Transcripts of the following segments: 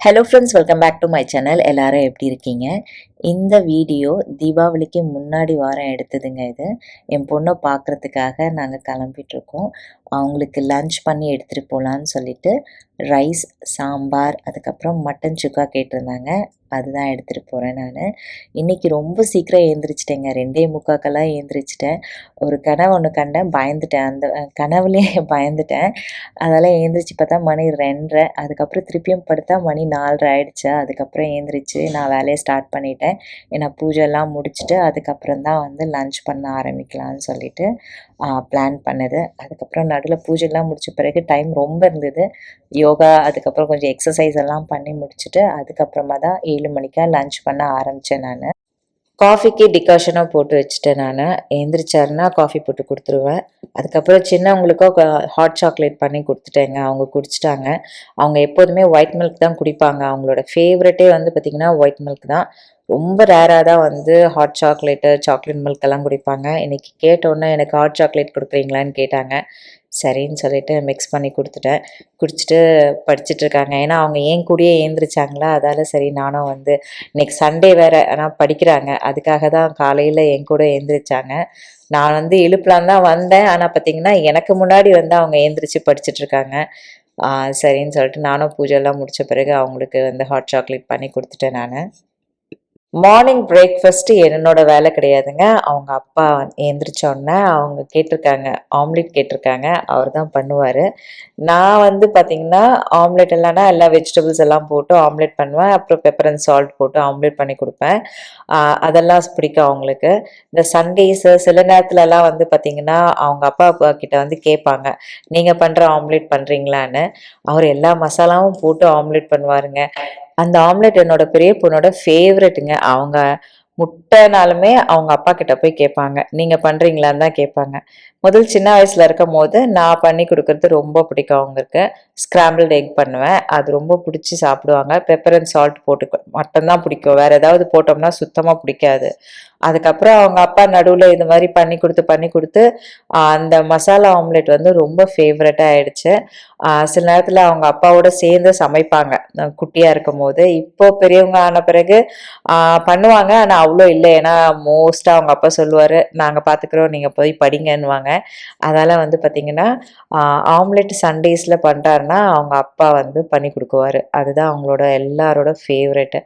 Hello friends, welcome back to my channel. எல்லாரும் எப்படி இருக்கீங்க? இந்த வீடியோ தீபாவளிக்கு முன்னாடி வாரம் எடுத்ததுங்க. இது என் பொண்ணை பார்க்குறதுக்காக நாங்கள் கிளம்பிட்டுருக்கோம். அவங்களுக்கு லன்ச் பண்ணி எடுத்துகிட்டு போகலான்னு சொல்லிட்டு ரைஸ், சாம்பார், அதுக்கப்புறம் மட்டன் சுக்கா கேட்டிருந்தாங்க. அதுதான் எடுத்துகிட்டு போகிறேன் நான். இன்றைக்கி ரொம்ப சீக்கிரம் எழுந்திரிச்சிட்டேங்க. 2:45க்கெல்லாம் எழுந்திரிச்சிட்டேன். ஒரு கனவு ஒன்று கண்டேன், பயந்துட்டேன். அந்த கனவுலேயே பயந்துட்டேன். அதெல்லாம் எழுந்திரிச்சு பார்த்தா மணி 2:30. அதுக்கப்புறம் திருப்பியும் படுத்தா மணி 4:30 ஆகிடுச்சு. அதுக்கப்புறம் எழுந்திரிச்சு நான் வேலையை ஸ்டார்ட் பண்ணிட்டேன். ஏன்னா பூஜைலாம் முடிச்சுட்டு அதுக்கப்புறம் தான் வந்து லன்ச் பண்ண ஆரம்பிக்கலான்னு சொல்லிட்டு பிளான் பண்ணுது. அதுக்கப்புறம் நடுவில் பூஜைலாம் முடித்த பிறகு டைம் ரொம்ப இருந்தது. யோகா, அதுக்கப்புறம் கொஞ்சம் எக்ஸசைஸ் எல்லாம் பண்ணி முடிச்சுட்டு அதுக்கப்புறமா தான் 7 மணிக்காக லன்ச் பண்ண ஆரம்பித்தேன் நான். காஃபிக்கு டிகாஷனாக போட்டு வச்சுட்டேன் நான். எழுந்திரிச்சாருன்னா காஃபி போட்டு கொடுத்துருவேன். அதுக்கப்புறம் சின்னவங்களுக்கும் ஹாட் சாக்லேட் பண்ணி கொடுத்துட்டேங்க. அவங்க குடிச்சிட்டாங்க. அவங்க எப்போதுமே ஒயிட் மில்க் தான் குடிப்பாங்க. அவங்களோட ஃபேவரட்டே வந்து பார்த்திங்கன்னா ஒயிட் மில்க் தான். ரொம்ப ரேராக தான் வந்து ஹாட் சாக்லேட் மில்க் எல்லாம் குடிப்பாங்க. இன்றைக்கி கேட்டோன்னே எனக்கு ஹாட் சாக்லேட் கொடுக்குறீங்களான்னு கேட்டாங்க. சரின்னு சொல்லிட்டு மிக்ஸ் பண்ணி கொடுத்துட்டேன். குடிச்சிட்டு படிச்சுட்ருக்காங்க. ஏன்னா அவங்க ஏன் கூடயே ஏந்திரிச்சாங்களா, அதால் சரி நானும் வந்து இன்னைக்கு சண்டே வேறு, ஆனால் படிக்கிறாங்க. அதுக்காக தான் காலையில் என் கூட ஏந்திரிச்சாங்க. நான் வந்து எழுப்பலான்னு தான் வந்தேன். ஆனால் பார்த்திங்கன்னா எனக்கு முன்னாடி வந்து அவங்க ஏந்திரிச்சு படிச்சுட்ருக்காங்க. சரின்னு சொல்லிட்டு நானும் பூஜைலாம் முடித்த பிறகு அவங்களுக்கு வந்து ஹாட் சாக்லேட் பண்ணி கொடுத்துட்டேன் நான். மார்னிங் பிரேக்ஃபாஸ்ட்டு என்னோட வேலை கிடையாதுங்க. அவங்க அப்பா எந்திரிச்சோடனே அவங்க கேட்டிருக்காங்க, ஆம்லேட் கேட்டிருக்காங்க. அவர் தான் பண்ணுவார். நான் வந்து பார்த்திங்கன்னா ஆம்லேட் இல்லைன்னா எல்லா வெஜிடபிள்ஸ் எல்லாம் போட்டு ஆம்லேட் பண்ணுவேன். அப்புறம் பெப்பர் அண்ட் சால்ட் போட்டு ஆம்லேட் பண்ணி கொடுப்பேன். அதெல்லாம் பிடிக்கும் அவங்களுக்கு. இந்த சண்டேஸு சில நேரத்துலலாம் வந்து பார்த்திங்கன்னா அவங்க அப்பா கிட்ட வந்து கேட்பாங்க, நீங்கள் பண்ணுற ஆம்லேட் பண்ணுறீங்களான்னு. அவர் எல்லா மசாலாவும் போட்டு ஆம்லேட் பண்ணுவாருங்க. அந்த ஆம்லெட் என்னோட பெரிய பொண்ணோட ஃபேவரெட்டுங்க. அவங்க முட்டைனாலுமே அவங்க அப்பா கிட்ட போய் கேட்பாங்க, நீங்கள் பண்ணுறீங்களான்னு தான் கேட்பாங்க. முதல் சின்ன வயசில் இருக்கும் போது நான் பண்ணி கொடுக்குறது ரொம்ப பிடிக்கும் அவங்களுக்கு. ஸ்க்ராம்பிள்டு எக் பண்ணுவேன். அது ரொம்ப பிடிச்சி சாப்பிடுவாங்க. பெப்பர் அண்ட் சால்ட் போட்டு மட்டும்தான் பிடிக்கும். வேறு ஏதாவது போட்டோம்னா சுத்தமாக பிடிக்காது. அதுக்கப்புறம் அவங்க அப்பா நடுவில் இது மாதிரி பண்ணி கொடுத்து அந்த மசாலா ஆம்லெட் வந்து ரொம்ப ஃபேவரட்டாக ஆயிடுச்சு. சில நேரத்தில் அவங்க அப்பாவோட சேர்ந்து சமைப்பாங்க குட்டியாக இருக்கும் போது. இப்போ பெரியவங்க ஆன பிறகு பண்ணுவாங்க, ஆனால் அவ்வளோ இல்லை. ஏன்னா மோஸ்ட்டாக அவங்க அப்பா சொல்லுவார், நாங்கள் பார்த்துக்குறோம், நீங்கள் போய் படிங்கன்னுவாங்க. அதனால் வந்து பார்த்திங்கன்னா ஆம்லெட் சண்டேஸில் பண்ணுறாருன்னா அவங்க அப்பா வந்து பண்ணி கொடுக்குவார். அதுதான் அவங்களோட எல்லாரோட ஃபேவரெட்டு.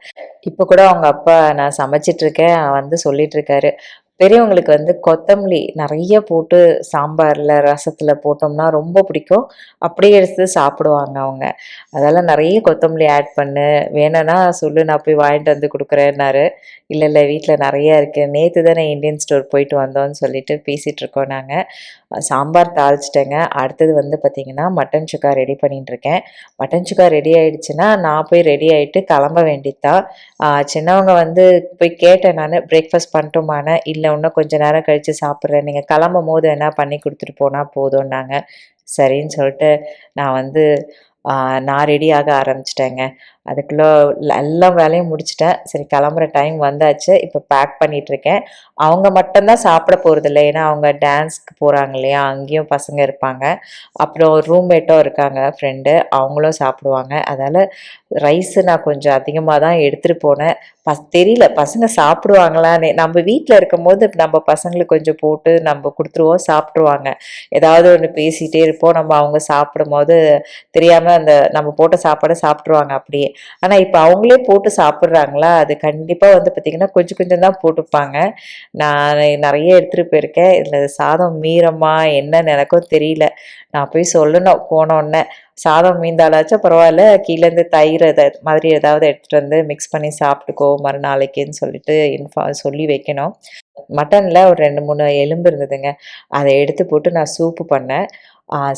இப்போ கூட அவங்க அப்பா நான் சமைச்சிட்ருக்கேன் வந்து சொல்லிகிட்ருக்காரு, பெரியவங்களுக்கு வந்து கொத்தமல்லி நிறைய போட்டு சாம்பாரில் ரசத்தில் போட்டோம்னா ரொம்ப பிடிக்கும். அப்படியே எடுத்து சாப்பிடுவாங்க அவங்க. அதெல்லாம் நிறைய கொத்தமல்லி ஆட் பண்ணு, வேணும்னா சொல்லு, நான் போய் வாங்கிட்டு வந்து கொடுக்குறேன்னாரு. இல்லை வீட்டில் நிறையா இருக்குது, நேற்று தானே இந்தியன் ஸ்டோர் போயிட்டு வந்தோன்னு சொல்லிட்டு பேசிகிட்ருக்கோம் நாங்கள். சாம்பார் தாளிச்சிட்டேங்க. அடுத்தது வந்து பார்த்திங்கன்னா மட்டன் சுக்கா ரெடி பண்ணிட்டுருக்கேன். மட்டன் சுக்கா ரெடி ஆகிடுச்சுன்னா நான் போய் ரெடி ஆகிட்டு கிளம்ப வேண்டியதுதான். சின்னவங்க வந்து போய் கேட்டேன் நான், பிரேக்ஃபாஸ்ட் பண்ணிட்டோமான, இல்லை இன்னும் கொஞ்சம் நேரம் கழித்து சாப்பிட்றேன், நீங்கள் கிளம்பும் போது என்ன பண்ணி கொடுத்துட்டு போனால் போதும்னாங்க. சரின்னு சொல்லிட்டு நான் வந்து நான் ரெடியாக ஆரம்பிச்சிட்டேங்க. அதுக்குள்ளே எல்லா வேலையும் முடிச்சிட்டேன். சரி கிளம்புற டைம் வந்தாச்சு. இப்போ பேக் பண்ணிகிட்ருக்கேன். அவங்க மட்டும்தான் சாப்பிட போகிறதில்ல, ஏன்னா அவங்க டான்ஸ்க்கு போகிறாங்க இல்லையா, அங்கேயும் பசங்க இருப்பாங்க. அப்புறம் ரூம்மேட்டும் இருக்காங்க, ஃப்ரெண்டு, அவங்களும் சாப்பிடுவாங்க. அதனால் ரைஸு நான் கொஞ்சம் அதிகமாக தான் எடுத்துகிட்டு போனேன். தெரியல பசங்க சாப்பிடுவாங்களான்னு. நம்ம வீட்டில் இருக்கும் போது நம்ம பசங்களுக்கு கொஞ்சம் போட்டு நம்ம கொடுத்துருவோம், சாப்பிட்ருவாங்க. ஏதாவது ஒன்று பேசிகிட்டே இருப்போம், நம்ம அவங்க சாப்பிடும் போது தெரியாமல் அந்த நம்ம போட்ட சாப்பாடை சாப்பிட்ருவாங்க அப்படியே. ஆனால் இப்போ அவங்களே போட்டு சாப்பிட்றாங்களா, அது கண்டிப்பாக வந்து பார்த்திங்கன்னா கொஞ்சம் கொஞ்சம் தான் போட்டுப்பாங்க. நான் நிறைய எடுத்துகிட்டு போயிருக்கேன். இதில் சாதம் மீறமா என்னன்னு எனக்கும் தெரியல. நான் போய் சொல்லணும் போனோடனே, சாதம் மீந்தாலாச்சும் பரவாயில்ல, கீழேருந்து தயிர் மாதிரி ஏதாவது எடுத்துகிட்டு வந்து மிக்ஸ் பண்ணி சாப்பிட்டுக்கோ மறுநாளைக்குன்னு சொல்லிட்டு சொல்லி வைக்கணும். மட்டனில் ஒரு 2-3 எலும்பு இருந்ததுங்க. அதை எடுத்து போட்டு நான் சூப்பு பண்ணேன்.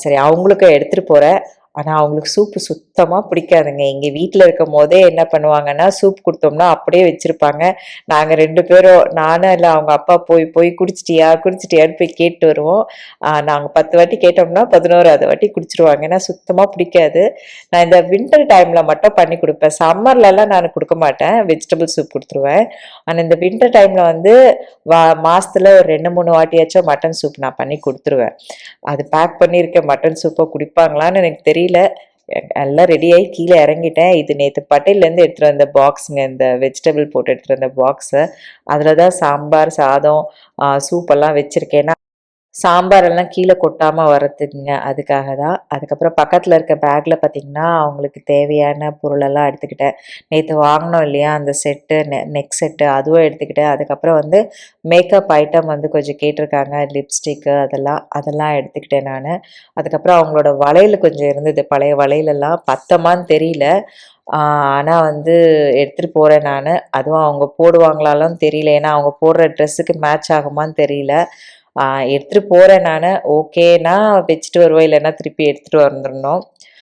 சரி அவங்களுக்கும் எடுத்துகிட்டு போகிறேன். ஆனால் அவங்களுக்கு சூப்பு சுத்தமாக பிடிக்காதுங்க. எங்கள் வீட்டில் இருக்கும் போதே என்ன பண்ணுவாங்கன்னா, சூப் கொடுத்தோம்னா அப்படியே வச்சுருப்பாங்க. நாங்கள் 2 பேரும், நானும் இல்லை அவங்க அப்பா போய் போய் குடிச்சிட்டியான்னு போய் கேட்டு வருவோம். நாங்கள் 10 வாட்டி கேட்டோம்னா 11வது வாட்டி குடிச்சிருவாங்க. ஏன்னா சுத்தமாக பிடிக்காது. நான் இந்த வின்டர் டைமில் மட்டும் பண்ணி கொடுப்பேன். சம்மர்லலாம் நான் கொடுக்க மாட்டேன், வெஜிடபிள் சூப் கொடுத்துருவேன். ஆனால் இந்த வின்டர் டைமில் வந்து மாதத்தில் ஒரு 2-3 வாட்டியாச்சும் மட்டன் சூப் நான் பண்ணி கொடுத்துருவேன். அது பேக் பண்ணியிருக்க மட்டன் சூப்பை குடிப்பாங்களான்னு எனக்கு தெரியல. எல்லாம் ரெடியாகி கீழே இறங்கிட்டேன். இது நேற்று பட்டேல்லேருந்து எடுத்துகிட்டு வந்த பாக்ஸுங்க, இந்த வெஜிடபிள் போட்டு எடுத்துகிட்டு வந்த பாக்ஸு. அதில் தான் சாம்பார், சாதம், சூப்பெல்லாம் வச்சுருக்கேன். சாம்பார் எல்லாம் கீழே கொட்டாமல் வரத்துக்குங்க, அதுக்காக தான். அதுக்கப்புறம் பக்கத்தில் இருக்க பேக்கில் பார்த்திங்கன்னா அவங்களுக்கு தேவையான பொருளெல்லாம் எடுத்துக்கிட்டேன். நேற்று வாங்கினோம் இல்லையா அந்த செட்டு, நெக் செட்டு, அதுவும் எடுத்துக்கிட்டேன். அதுக்கப்புறம் வந்து மேக்கப் ஐட்டம் வந்து கொஞ்சம் கேட்டிருக்காங்க, லிப்ஸ்டிக்கு, அதெல்லாம் எடுத்துக்கிட்டேன் நான். அதுக்கப்புறம் அவங்களோட வளையல் கொஞ்சம் இருந்தது, பழைய வளையலெல்லாம் பத்தமான்னு தெரியல. ஆனால் வந்து எடுத்துகிட்டு போகிறேன் நான். அதுவும் அவங்க போடுவாங்களாலும் தெரியல, ஏன்னா அவங்க போடுற ட்ரெஸ்ஸுக்கு மேட்ச் ஆகுமான்னு தெரியல. எடுத்துகிட்டு போகிறேன் நான். ஓகேனா வச்சுட்டு வருவோம், இல்லைன்னா திருப்பி எடுத்துகிட்டு வந்துடணும்.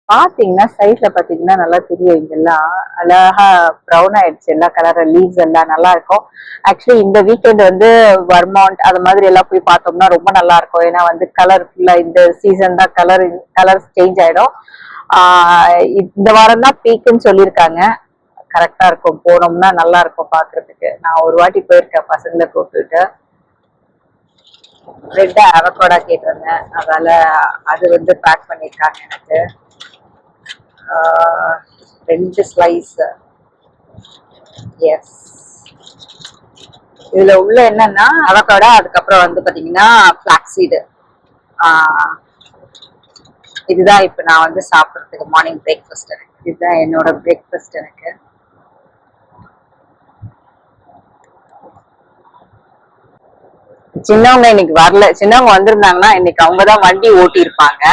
பாத்தீங்கன்னா சைட்ல பாத்தீங்கன்னா நல்லா தெரியும், இங்கெல்லாம் அழகா ப்ரௌன் ஆயிடுச்சு, எல்லா கலர் லீவ்ஸ் எல்லாம் நல்லா இருக்கும். ஆக்சுவலி இந்த வீக்கெண்ட் வந்து வர்மவுண்ட் அது மாதிரி எல்லாம் போய் பார்த்தோம்னா ரொம்ப நல்லா இருக்கும். ஏன்னா வந்து கலர்ஃபுல்லா இந்த சீசன் தான் கலர்ஸ் சேஞ்ச் ஆயிடும். இந்த வாரம் தான் பீக்குன்னு சொல்லியிருக்காங்க. கரெக்டா இருக்கும், போனோம்னா நல்லா இருக்கும் பாக்குறதுக்கு. நான் ஒரு வாட்டி போயிருக்கேன் பசங்களை கூப்பிட்டுட்டு. ரெட் அவகோடா கேட்டிருந்தேன், அதனால அது வந்து பேக் பண்ணிருக்காங்க எனக்கு. 2 ஸ்லைஸ். எஸ், இதுல உள்ள என்னன்னா அவகோடா, அதுக்கப்புறம் வந்து பாத்தீங்கன்னா ஃபிளாக்ஸீடு. இதுதான் இப்ப நான் வந்து சாப்பிட்றதுக்கு மார்னிங் பிரேக்ஃபாஸ்ட். எனக்கு இதுதான் என்னோட பிரேக்ஃபாஸ்ட். எனக்கு சின்னவங்க இன்னைக்கு வரல. சின்னவங்க வந்திருந்தாங்கன்னா இன்னைக்கு அவங்கதான் வண்டி ஓட்டி இருப்பாங்க.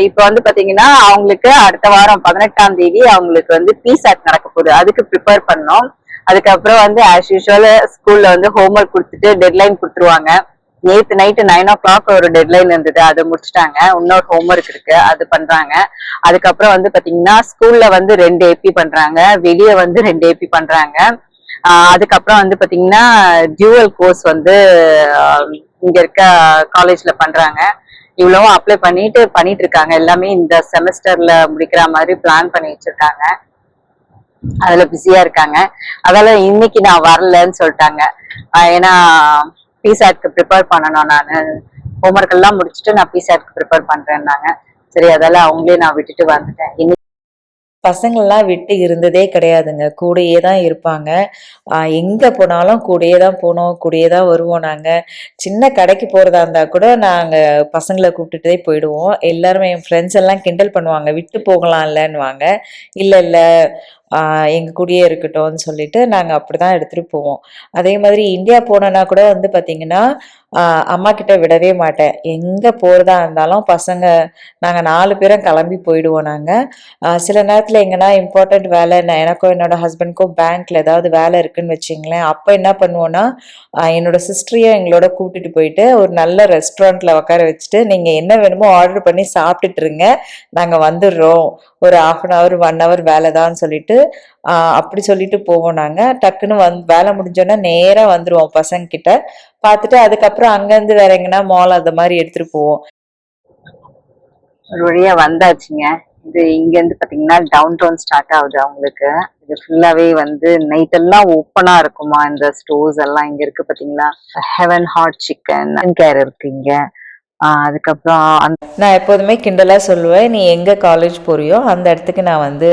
இப்ப வந்து பாத்தீங்கன்னா அவங்களுக்கு அடுத்த வாரம் 18ஆம் தேதி அவங்களுக்கு வந்து பிசாட் நடக்க போகுது, அதுக்கு ப்ரிப்பேர் பண்ணோம். அதுக்கப்புறம் வந்து ஆஸ் யூஸ்வல் ஸ்கூல்ல வந்து ஹோம்ஒர்க் கொடுத்துட்டு டெட்லைன் கொடுத்துருவாங்க. நேற்று நைட்டு 9 o'clock ஒரு டெட்லைன் இருந்தது, அதை முடிச்சுட்டாங்க. இன்னொரு ஹோம்ஒர்க் இருக்கு, அது பண்றாங்க. அதுக்கப்புறம் வந்து பாத்தீங்கன்னா ஸ்கூல்ல வந்து 2 AP பண்றாங்க, வெளியே வந்து 2 AP பண்றாங்க. அதுக்கப்புறம் வந்து பாத்தீங்கன்னா டியூவல் கோர்ஸ் வந்து இங்க இருக்க காலேஜ்ல பண்றாங்க. இவ்வளவும் அப்ளை பண்ணிட்டு இருக்காங்க. எல்லாமே இந்த செமஸ்டர்ல முடிக்கிற மாதிரி பிளான் பண்ணி வச்சிருக்காங்க. அதுல பிஸியா இருக்காங்க. அதனால இன்னைக்கு நான் வரலன்னு சொல்லிட்டாங்க. ஏன்னா பிசாட்க்கு ப்ரிப்பேர் பண்ணணும், நான் ஹோம்ஒர்க் எல்லாம் முடிச்சுட்டு நான் பிசாட்க்கு ப்ரிப்பேர் பண்றேன்னாங்க. சரி, அதெல்லாம் அவங்களே நான் விட்டுட்டு வந்துட்டேன். பசங்களெலாம் விட்டு இருந்ததே கிடையாதுங்க, கூடயே தான் இருப்பாங்க. எங்கே போனாலும் கூடயே தான் போனோம், கூடயே தான் வருவோம். நாங்கள் சின்ன கடைக்கு போகிறதா இருந்தால் கூட நாங்கள் பசங்களை கூப்பிட்டுட்டே போயிடுவோம். எல்லாருமே என் ஃப்ரெண்ட்ஸ் எல்லாம் கிண்டல் பண்ணுவாங்க, விட்டு போகலாம்லன்னுவாங்க. இல்லை இல்லை, எங்கள் கூடயே இருக்கட்டும்னு சொல்லிட்டு நாங்கள் அப்படி தான் எடுத்துகிட்டு போவோம். அதே மாதிரி இந்தியா போனோன்னா கூட வந்து பார்த்திங்கன்னா அம்மா கிட்ட விடவே மாட்டேன். எங்கே போகிறதா இருந்தாலும் பசங்க நாங்கள் 4 பேரும் கிளம்பி போயிடுவோம். நாங்கள் சில நேரத்தில் எங்கன்னா இம்பார்ட்டண்ட் வேலை, எனக்கும் என்னோட ஹஸ்பண்ட்க்கும் பேங்க்கில் ஏதாவது வேலை இருக்குன்னு வச்சிங்களேன், அப்போ என்ன பண்ணுவோன்னா என்னோட சிஸ்டரையும் எங்களோட கூப்பிட்டுட்டு போயிட்டு ஒரு நல்ல ரெஸ்டாரண்ட்டில் உட்கார வச்சுட்டு நீங்கள் என்ன வேணுமோ ஆர்டர் பண்ணி சாப்பிட்டுட்டுருங்க, நாங்கள் வந்துடுறோம், ஒரு 1/2 hour 1 hour வேலை தான் சொல்லிட்டு அப்படி சொல்லிட்டு போவோம். நாங்கள் டக்குன்னு வேலை முடிஞ்சோன்னா நேராக வந்துடுவோம் பசங்கிட்ட பார்த்துட்டு. அதுக்கப்புறம் அங்கேருந்து வேற எங்கன்னா மால் அந்த மாதிரி எடுத்துகிட்டு போவோம். ஒரு வழியா வந்தாச்சுங்க. இது இங்க இருந்து பாத்தீங்கன்னா டவுன் டவுன் ஸ்டார்ட் ஆகுது அவங்களுக்கு. இது ஃபுல்லாவே வந்து நைட் எல்லாம் ஓப்பனா இருக்குமா இந்த ஸ்டோர்ஸ் எல்லாம். இங்க இருக்கு பாத்தீங்களா, ஹெவன் ஹாட் சிக்கன் கேர் இருக்கு இங்க. அதுக்கப்புறம் நான் எப்போதுமே கிண்டலாக சொல்லுவேன், நீ எங்கே காலேஜ் போறியோ அந்த இடத்துக்கு நான் வந்து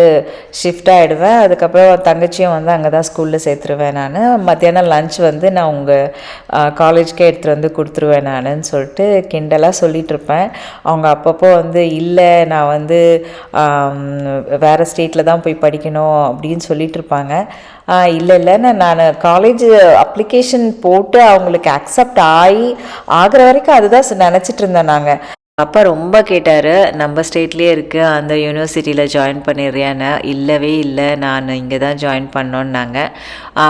ஷிஃப்ட் ஆகிடுவேன். அதுக்கப்புறம் தங்கச்சியும் வந்து அங்கே தான் ஸ்கூலில் சேர்த்துருவேன். நான் மத்தியானம் லஞ்ச் வந்து நான் உங்கள் காலேஜ்க்கே எடுத்துகிட்டு வந்து கொடுத்துருவேன் நானுன்னு சொல்லிட்டு கிண்டலாக சொல்லிகிட்டு இருப்பேன். அவங்க அப்பப்போ வந்து இல்லை நான் வந்து வேறு ஸ்டேட்டில் தான் போய் படிக்கணும் அப்படின்னு சொல்லிட்டு இருப்பாங்க. இல்லை இல்லைன்னு நான் காலேஜ் அப்ளிகேஷன் போட்டு அவங்களுக்கு அக்செப்ட் ஆகிற வரைக்கும் அதுதான் நினச்சிட்டு இருந்தேன். நாங்கள் அப்பா ரொம்ப கேட்டார், நம்ம ஸ்டேட்லேயே இருக்குது அந்த யூனிவர்சிட்டியில் ஜாயின் பண்ணிடுறியான்னு. இல்லவே இல்லை, நான் இங்கே தான் ஜாயின் பண்ணோன்னாங்க.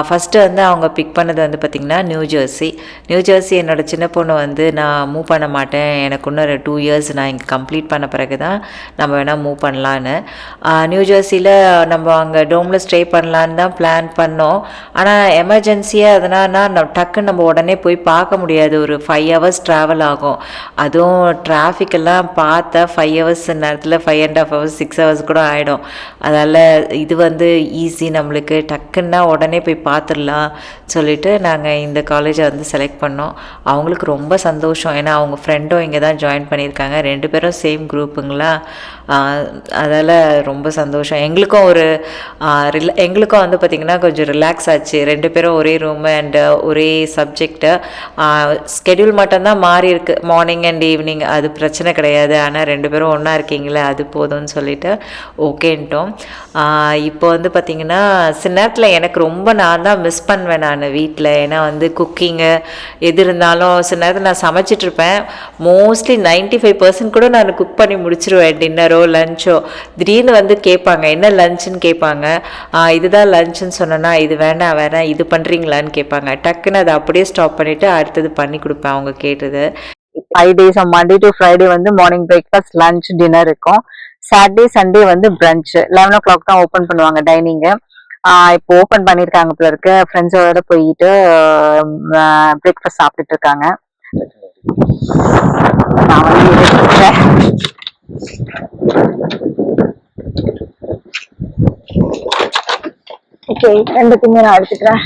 ஃபஸ்ட்டு வந்து அவங்க பிக் பண்ணது வந்து பார்த்திங்கன்னா நியூ ஜெர்சி. என்னோடய சின்ன பொண்ணு வந்து நான் மூவ் பண்ண மாட்டேன், எனக்கு இன்னொரு 2 years நான் இங்கே கம்ப்ளீட் பண்ண பிறகு தான் நம்ம வேணால் மூவ் பண்ணலான்னு. நியூ ஜெர்சியில் நம்ம அங்கே டோமில் ஸ்டே பண்ணலான்னு தான் பிளான் பண்ணோம். ஆனால் எமர்ஜென்சியாக அதனால் டக்குன்னு நம்ம உடனே போய் பார்க்க முடியாது, ஒரு 5 hours ட்ராவல் ஆகும். அதுவும் டிராஃபிக்கெல்லாம் பார்த்தா 5 ஹவர்ஸ் நேரத்தில் 5.5 ஹவர்ஸ் 6 ஹவர்ஸ் கூட ஆகிடும். அதால் இது வந்து ஈஸி, நம்மளுக்கு டக்குன்னா உடனே போய் பார்த்துடலாம் சொல்லிவிட்டு நாங்கள் இந்த காலேஜை வந்து செலக்ட் பண்ணோம். அவங்களுக்கு ரொம்ப சந்தோஷம், ஏன்னா அவங்க ஃப்ரெண்டும் இங்கே தான் ஜாயின் பண்ணியிருக்காங்க. 2 பேரும் சேம் குரூப்புங்களா, அதால் ரொம்ப சந்தோஷம். எங்களுக்கும் எங்களுக்கும் வந்து பார்த்திங்கன்னா கொஞ்சம் ரிலாக்ஸ் ஆச்சு. 2 பேரும் ஒரே ரூமு அண்டு ஒரே சப்ஜெக்டு. ஸ்கெடியூல் மட்டும்தான் மாறி இருக்குது, மார்னிங் அண்ட் ஈவினிங். அது பிரச்சனை கிடையாது, ஆனால் 2 பேரும் ஒன்றா இருக்கீங்களே அது போதும்னு சொல்லிவிட்டு ஓகேன்ட்டோம். இப்போ வந்து பார்த்திங்கன்னா சில நேரத்தில் எனக்கு ரொம்ப நான் தான் மிஸ் பண்ணுவேன் நான் வீட்டில். ஏன்னா வந்து குக்கிங்கு எது இருந்தாலும் சில நேரத்தில் நான் சமைச்சிட்ருப்பேன். மோஸ்ட்லி 95% கூட நான் குக் பண்ணி முடிச்சிருவேன். டின்னரோ லஞ்சோ திடீர்னு வந்து கேட்பாங்க என்ன லஞ்சுன்னு கேட்பாங்க. இதுதான் லஞ்சுன்னு சொன்னேன்னா இது வேணாம் இது பண்ணுறீங்களான்னு கேட்பாங்க. டக்குன்னு அதை அப்படியே ஸ்டாப் பண்ணிவிட்டு அடுத்தது பண்ணி கொடுப்பேன் அவங்க கேட்டது. 5 days Monday to Friday வந்து மார்னிங் பிரேக்ஃபாஸ்ட், லஞ்ச், டின்னர் இருக்கும். சாட்டர்டே சண்டே வந்து பிரஞ்ச் 11 o'clock தான் ஓப்பன் பண்ணுவாங்க டைனிங்கு. இப்போ ஓப்பன் பண்ணியிருக்காங்க போல இருக்கு. ஃப்ரெண்ட்ஸோட போயிட்டு பிரேக்ஃபாஸ்ட் சாப்பிட்டுட்டு இருக்காங்க. நான் வந்து ஓகே, 2 நான் எடுத்துக்கிறேன்.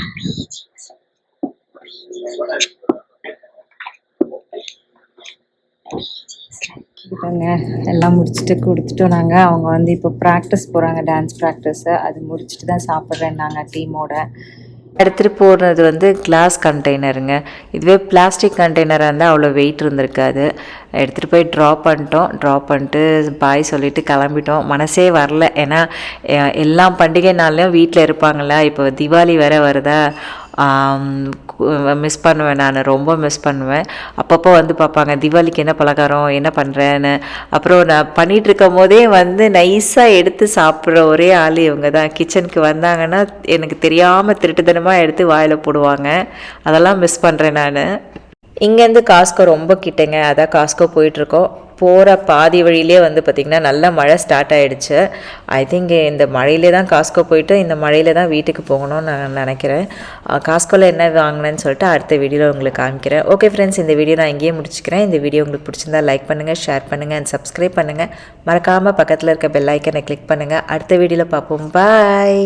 எல்லாம் முடிச்சுட்டு கொடுத்துட்டோம் நாங்கள். அவங்க வந்து இப்போ ப்ராக்டிஸ் போகிறாங்க, டான்ஸ் ப்ராக்டிஸு. அது முடிச்சுட்டு தான் சாப்பிட்றேன் நாங்கள் டீமோட. எடுத்துகிட்டு போடுறது வந்து கிளாஸ் கண்டெய்னருங்க. இதுவே பிளாஸ்டிக் கண்டெய்னராக இருந்தால் அவ்வளோ வெயிட் இருந்திருக்காது. எடுத்துகிட்டு போய் ட்ராப் பண்ணிட்டு பாய் சொல்லிவிட்டு கிளம்பிட்டோம். மனசே வரல, ஏன்னா எல்லா பண்டிகை நாள்லையும் வீட்டில் இருப்பாங்களா. இப்போ தீபாவளி வேறு வருதா, மிஸ் பண்ணுவேன், நான் ரொம்ப மிஸ் பண்ணுவேன். அப்பப்போ வந்து பார்ப்பாங்க தீபாவளிக்கு என்ன பலகாரம் என்ன பண்ணுறேன்னு. அப்புறம் நான் பண்ணிகிட்டு இருக்கும் போதே வந்து நைஸாக எடுத்து சாப்பிட்ற ஒரே ஆள் இவங்க தான். கிச்சனுக்கு வந்தாங்கன்னா எனக்கு தெரியாமல் திருட்டுத்தனமாக எடுத்து வாயில் போடுவாங்க. அதெல்லாம் மிஸ் பண்ணுறேன் நான். இங்கேருந்து காஸ்கோ ரொம்ப கிட்டேங்க, அதான் காஸ்கோ போயிட்டுருக்கோம். போகிற பாதி வழியிலே வந்து பார்த்திங்கன்னா நல்ல மழை ஸ்டார்ட் ஆகிடுச்சு. ஐ திங்க் இந்த மழையிலே தான் காஸ்கோ போயிட்டு இந்த மழையில தான் வீட்டுக்கு போகணும்னு நான் நினைக்கிறேன். காஸ்கோவில் என்ன வாங்கினேன்னு சொல்லிட்டு அடுத்த வீடியோவில் உங்களுக்கு காமிக்கிறேன். ஓகே ஃப்ரெண்ட்ஸ், இந்த வீடியோ நான் இங்கேயே முடிச்சுக்கிறேன். இந்த வீடியோ உங்களுக்கு பிடிச்சிருந்தா லைக் பண்ணுங்கள், ஷேர் பண்ணுங்கள் அண்ட் சப்ஸ்கிரைப் பண்ணுங்கள். மறக்காமல் பக்கத்தில் இருக்க பெல் ஐக்கனை கிளிக் பண்ணுங்கள். அடுத்த வீடியோவில் பார்ப்போம். பாய்.